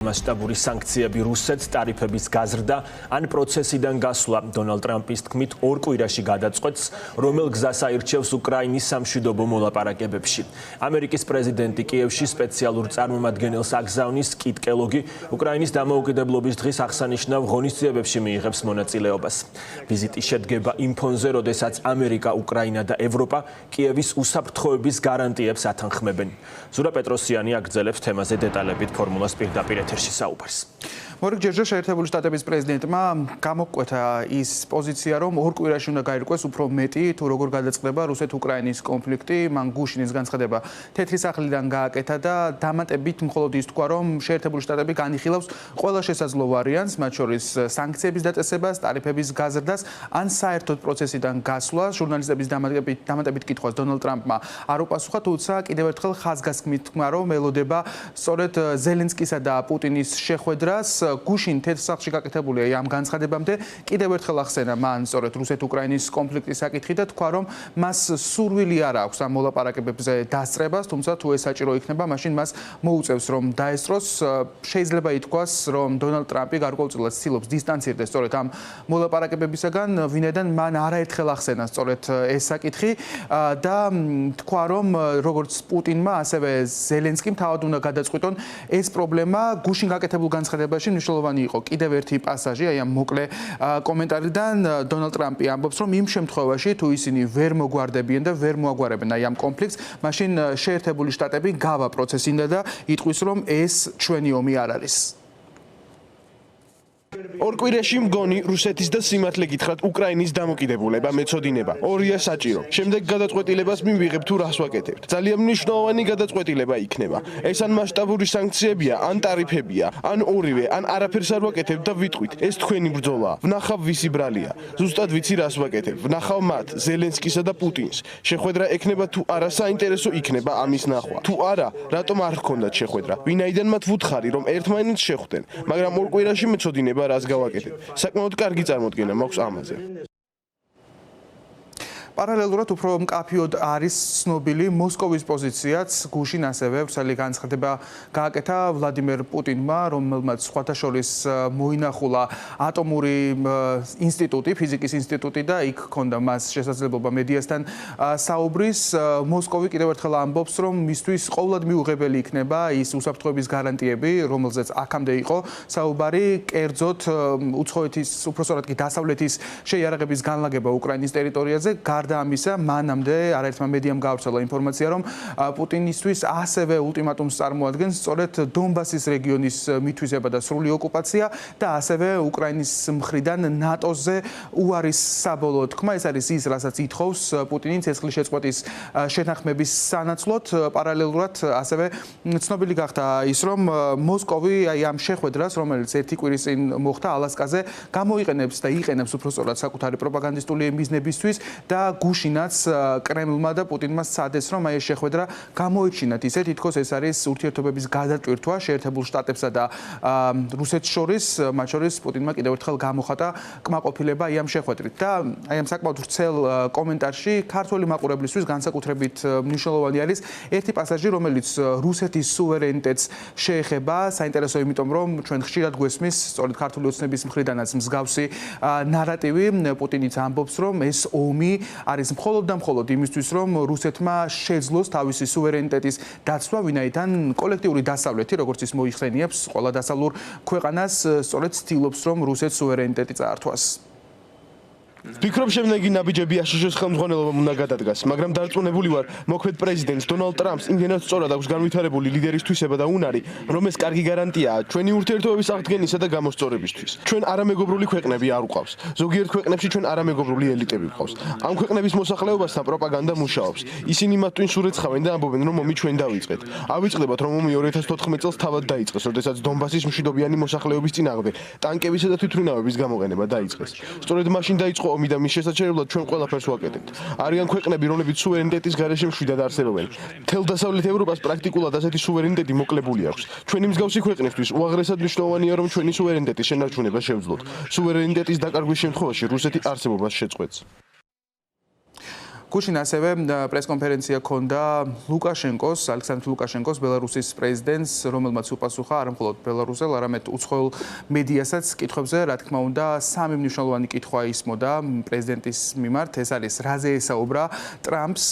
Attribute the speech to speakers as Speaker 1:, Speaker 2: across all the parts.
Speaker 1: მასშტაბური სანქციები რუსეთს ტარიფების გაზრდა ან პროცესიდან გასვლა დონალდ ტრამპის თქმით ორ კვირაში გადაწყვეტს რომელ გზას აირჩევს უკრაინის სამშვიდობო მოლაპარაკებებში. ამერიკის პრეზიდენტი კიევში სპეციალურ წარმომადგენელს აგზავნის კიტკელოგი უკრაინის დამოუკიდებლობის დღის აღსანიშნავ ღონისძიებებში მიიღებს მონაწილეობას. ვიზიტი შედგება იმ ფონზე, როდესაც ამერიკა, უკრაინა და ევროპა კიევის უსაფრთხოების გარანტიებს ათანხმებენ. ზურა პეტროსიანი აგრძელებს თემაზე დეტალებით ფორმულას პირდაპირ ეთერში საუბარს.
Speaker 2: მორიგ ჯერჯერ შეერთებული შტატების პრეზიდენტმა გამოკვეთა ის პოზიცია, რომ ორ კვირაში უნდა გაირკვეს უფრო მეტი თუ როგორ გადაწყდება რუსეთ-უკრაინის კონფლიქტი. მან გუშინის განცხადება თეთრი სახლიდან გააკეთა და დამატებით მხოლოდ ის თქვა, რომ შეერთებული შტატები განიხილავს ყველა შესაძლო ვარიანტს, მათ შორის სანქციების დაწესებას, ტარიფების გაზრდას ან საერთოდ პროცესიდან გასვლას. ჟურნალისტების დამატებით კითხვას დონალდ ტრამპმა არ უპასუხა, თუმცა კიდევ ერთხელ ხაზგასმით თქვა, რომ ელოდება სწორედ ზელენსკისა და პუტინის შეხვედრას. გუშინ თეთრ სახლში გაკეთებულია ამ განცხადებამდე კიდევ ერთხელ ახსენა მან სწორედ რუსეთ-უკრაინის კონფლიქტის საკითხი და თქვა, რომ მას სურვილი არ აქვს ამ მოლაპარაკებებზე დასწრებას, თუმცა თუ ეს საჭირო იქნება, მაშინ მას მოუწევს რომ დაესწროს. შეიძლება ითქვას, რომ დონალდ ტრამპი გარკვეულწილად ცდილობს დისტანცირდეს სწორედ ამ მოლაპარაკებებისაგან, ვინაიდან მან არაერთხელ ახსენა სწორედ ეს საკითხი და თქვა, რომ როგორც პუტინმა, ასევე ზელენსკიმ თავად უნდა გადაწყვიტონ ეს პრობლემა. გუშინ გაკეთებულ განცხადებაში მნიშვნელოვანი იყო კიდევ ერთი პასაჟი, აი ამ მოკლე კომენტარიდან დონალდ ტრამპი ამბობს, რომ იმ შემთხვევაში თუ ისინი ვერ მოგვარდებიან და ვერ მოაგვარებენ აი ამ კონფლიქტს, მაშინ შეერთებული შტატები გავა პროცესინდა და იტყვის, რომ ეს ჩვენი ომი არ არის.
Speaker 3: ორ კვირაში მგონი რუსეთის და სიმართლე გითხრათ უკრაინის დამოკიდებულება მეწოდინება. ორია საჭირო. შემდეგ გადაწყვეტილებას მივიღებ თუ რას ვაკეთებთ. ძალიან მნიშვნელოვანი გადაწყვეტილება იქნება. ეს ან მასშტაბური სანქციებია, ან ტარიფებია, ან ორივე, ან არაფერს არ ვაკეთებთ და ვიტყვით, ეს თქვენი ბრძოლაა. ვნახავ ვისი ბრალია. ზუსტად ვიცი რას ვაკეთებ. ვნახავ მათ, ზელენსკისა და პუტინს. შეხვედრა ექნება თუ არა საინტერესო იქნება ამის ნახვა. თუ არა, რატომ არ ჰქონდათ შეხვედრა? ვინაიდან მათ ვუთხარი, რომ ერთმანეთს შეხვდნენ, მაგრამ ორ კვირაში მეწოდინება რას გავაკეთებ. საკმაოდ კარგი წარმოდგენა მაქვს ამაზე.
Speaker 2: პარალელურად უფრო მკაფიოდ არის ცნობილი მოსკოვის პოზიციაც. გუშინ ასევე ვრცელი განცხადება გააკეთა ვლადიმერ პუტინმა, რომელმაც სხვათა შორის მოინახულა ატომური ინსტიტუტი, ფიზიკის ინსტიტუტი და იქ ჰქონდა მას შესაძლებლობა მედიასთან საუბრის. მოსკოვი კიდევ ერთხელ ამბობს, რომ მისთვის ყოვლად მიუღებელი იქნება ის უსაფრთხოების გარანტიები, რომელზეც აქამდე იყო საუბარი, კერძოდ უცხოეთის, უпроსორად კი დასავლეთის შეიარაღების განლაგება უკრაინის ტერიტორიაზე. გარდა ამისა, მანამდე არაერთმა მედიამ გაავრცელა ინფორმაცია, რომ პუტინისთვის ასევე ულტიმატუმს წარმოადგენს სწორედ დონბასის რეგიონის მითვისება და სრული ოკუპაცია და ასევე უკრაინის მხრიდან ნატოზე უარის საბოლოო თქმა. ეს არის ის, რასაც ითხოვს პუტინი ცეცხლის შეწყვეტის შეთანხმების სანაცვლოდ. პარალელურად ასევე ცნობილი გახდა ის, რომ მოსკოვი აი ამ შეხვედრას, რომელიც ერთი კვირის წინ მოხდა ალასკაზე, გამოიყენებს და იყენებს უпроსორად საკუთარი პროპაგანდისტული მიზნებისთვის და გუშინაც კრემლმა და პუტინმა სცადეს, რომ აი ეს შეხვედრა გამოიჩინათ ისე, თითქოს ეს არის ურთიერთობების გადატვირთვა შეერთებულ შტატებსა და რუსეთს შორის, მათ შორის პუტინმა კიდევ ერთხელ გამოხატა კმაყოფილება აი ამ შეხვედრით და აი ამ საკმაოდ ვრცელ კომენტარში ქართველი მაყურებლისთვის განსაკუთრებით მნიშვნელოვანი არის ერთი პასაჟი, რომელიც რუსეთის სუვერენიტეტს შეეხება. საინტერესო იმიტომ, რომ ჩვენ ხშირად გვესმის სწორედ ქართული ოცნების მხრიდანაც მსგავსი ნარატივი. პუტინიც ამბობს, რომ ეს ომი არის მხოლოდ და მხოლოდ იმისთვის, რომ რუსეთმა შეძლოს თავისი სუვერენიტეტის დაცვა, ვინაიდან კოლექტიური დასავლეთი, როგორც ის მოიხსენიებს, ყველა დასავლურ ქვეყანას სწორედ ცდილობს, რომ რუსეთს სუვერენიტეტი წაართვას.
Speaker 3: ვფიქრობ, შემდეგი ნაბიჯები აშშ-ის ხელმძღვანელობამ უნდა გადადგას, მაგრამ დარწმუნებული ვარ, მოქმედ პრეზიდენტს დონალდ ტრამპს იმდენად სწორად აქვს განვითარებული ლიდერის თვისება და უნარი, რომ ეს კარგი გარანტიაა ჩვენი ურთიერთობების აღდგენისა და გამოსწორებისთვის. ჩვენ არამეგობრული ქვეყნები არ ვყავს. ზოგიერთ ქვეყნებში ჩვენ არამეგობრული ელიტები ვყავს. ამ ქვეყნების მოსახლეობასთან პროპაგანდა მუშაობს. ისინი მათ ტვინს ურეცხავენ და ამბობენ, რომ ომი ჩვენ დავიწყეთ. ავიწყდებათ, რომ ომი 2014 წელს თავად დაიწყეს, როდესაც დონბასის მშვიდობიანი მოსახლეობის წინააღმდეგ ტანკებისა და თვითმფრინავების გამოყენება დაიწყეს. სწორედ მაშინ დაიწყო ომი და მის შესაჩერებლად ჩვენ ყველაფერს ვაკეთებთ. არიან ქვეყნები, რომლებიც სუვერენიტეტის გარეშე მშვიდად არსებობენ. მთელ დასავლეთ ევროპას პრაქტიკულად ასეთი სუვერენიტეტი მოკლებული აქვს. ჩვენი მსგავსი ქვეყნისთვის უაღრესად მნიშვნელოვანია, რომ ჩვენი სუვერენიტეტის შენარჩუნება შევძლოთ. სუვერენიტეტის დაკარგვის შემთხვევაში რუსეთი არსებობას შეწყვეტს.
Speaker 2: გუშინ ასევე პრესკონფერენცია ჰქონდა ლუკაშენკოს, ალექსანდრ ლუკაშენკოს, ბელარუსის პრეზიდენტს, რომელმაც უპასუხა არა მხოლოდ ბელარუსელ, არამედ უცხოელ მედიასაც კითხვებზე, რა თქმა უნდა, სამი მნიშვნელოვანი კითხვა ისმოდა პრეზიდენტის მიმართ, ეს არის რაზე ესაუბრა ტრამპს,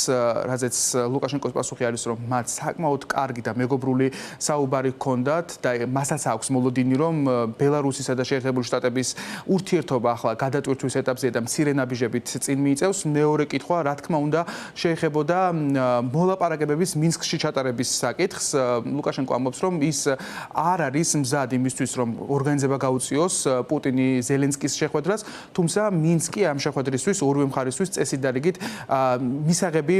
Speaker 2: რაზეც ლუკაშენკოს პასუხი არის, რომ მათ საკმაოდ კარგი და მეგობრული საუბარი ჰქონდათ და მასაც აქვს მოლოდინი, რომ ბელარუსისა და შეერთებული შტატების ურთიერთობა ახლა გადატვირთვის ეტაპზეა და მცირე ნაბიჯებით წინ მიიწევს. მეორე კითხვა, რა თქმა უნდა, შეეხებოდა მოლაპარაკებების მინსკში ჩატარების საკითხს. ლუკაშენკო ამბობს, რომ ის არ არის მზად იმისთვის, რომ ორგანიზება გაუწიოს პუტინი ზელენსკის შეხვედრას, თუმცა მინსკი ამ შეხვედრისთვის ორივე მხარისთვის წესით და რიგით მისაღები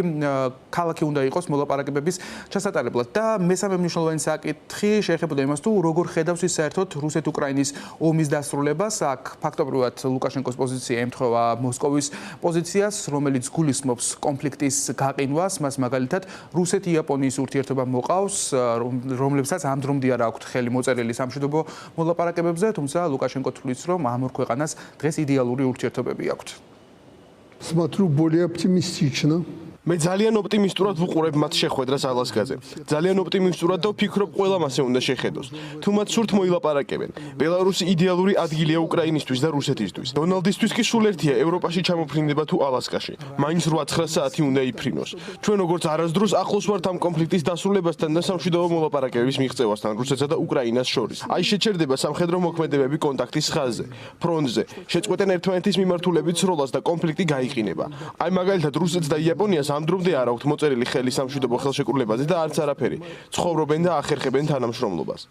Speaker 2: ქალაქი უნდა იყოს მოლაპარაკებების ჩასატარებლად. და მესამე მნიშვნელოვანი საკითხი შეეხებოდა იმას, თუ როგორ ხედავს ის საერთოდ რუსეთ-უკრაინის ომის დასრულებას. აქ ფაქტობრივად ლუკაშენკოს პოზიცია ემთხვევა მოსკოვის პოზიციას, რომელიც გულისხმობს კონფლიქტის გაყინვას, მას მაგალითად რუსეთ-იაპონიის ურთიერთობა მოყავს, რომლებსაც ამ დრომდე არ აქვთ ხელი მოწერილი სამშვიდობო მოლაპარაკებებზე, თუმცა ლუკაშენკო თვლის, რომ ამ ორ ქვეყანას დღეს იდეალური ურთიერთობები აქვთ.
Speaker 4: Смотрю более оптимистично.
Speaker 3: მე ძალიან ოპტიმისტურად ვუყურებ მათ შეხვედრას ალასკაზე. ძალიან ოპტიმისტურად და ვფიქრობ, ყველამ ასე უნდა შეხედოს. თუ მათ სურთ მოილაპარაკებენ. ბელარუსი იდეალური ადგილია უკრაინისთვის და რუსეთისთვის. დონალდისთვის კი სულ ერთია ევროპაში ჩამოფრინდება თუ ალასკაში. მაინც 8-9 საათი უნდა იფრინოს. ჩვენ როგორც არასდროს ახლოს ვართ ამ კონფლიქტის დასრულებასთან და სამშვიდობო მოლაპარაკებების მიღწევასთან რუსეთსა და უკრაინას შორის. აი შეჩერდება სამხედრო მოქმედებები კონტაქტის ხაზზე, ფრონტზე. შეწყვეტენ ერთმანეთის მიმართულებით სროლას და კონფლიქტი გაიყინება. აი მაგალითად რუსეთს და იაპონიას ამ დრომდე არ აქვთ მოწერილი ხელი სამშვიდობო ხელშეკრულებაზე და არც არაფერი. ცხოვრობენ და ახერხებენ თანამშრომლობას.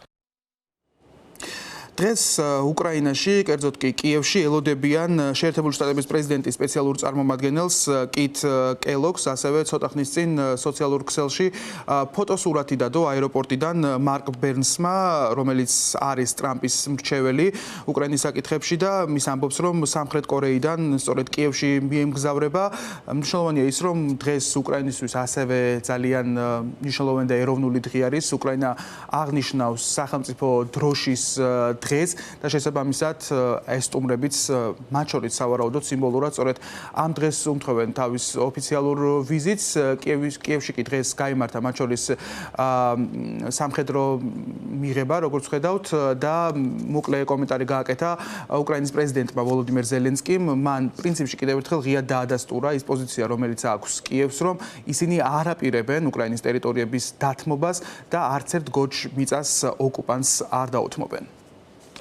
Speaker 2: დღეს უკრაინაში, კერძოდ კი კიევში ელოდებიან შეერთებული შტატების პრეზიდენტის სპეციალურ წარმომადგენელს კით კელოგს, ასევე ცოტა ხნის წინ სოციალურ ქსელში ფოტოსურათი დადო აეროპორტიდან მარკ ბერნსმა, რომელიც არის ტრამპის მრჩეველი უკრაინის საკითხებში და მის ამბობს, რომ სამხრეთ კორეიდან სწორედ კიევში მიემგზავრება. მნიშვნელოვანია ის, რომ დღეს უკრაინისთვის ასევე ძალიან მნიშვნელოვანი და ეროვნული დღე არის. უკრაინა აღნიშნავს სახელმწიფო დროშის დღეს და შესაბამისად ეს სტუმრებიც მათ შორის სავარაუდოდ სიმბოლურად სწორედ ამ დღეს უმთხოვენ თავის ოფიციალურ ვიზიტს. კიევში კი დღეს გაიმართა მათ შორის სამხედრო მიღება, როგორც ხედავთ და მოკლე კომენტარი გააკეთა უკრაინის პრეზიდენტმა ვოლოდიმერ ზელენსკიმ. მან პრინციპში კიდევ ერთხელ ღიად დაადასტურა ის პოზიცია, რომელიც აქვს კიევს, რომ ისინი არ აპირებენ უკრაინის ტერიტორიების დათმობას და არც ერთ გოჯ მიწას ოკუპანტს არ დაუთმობენ.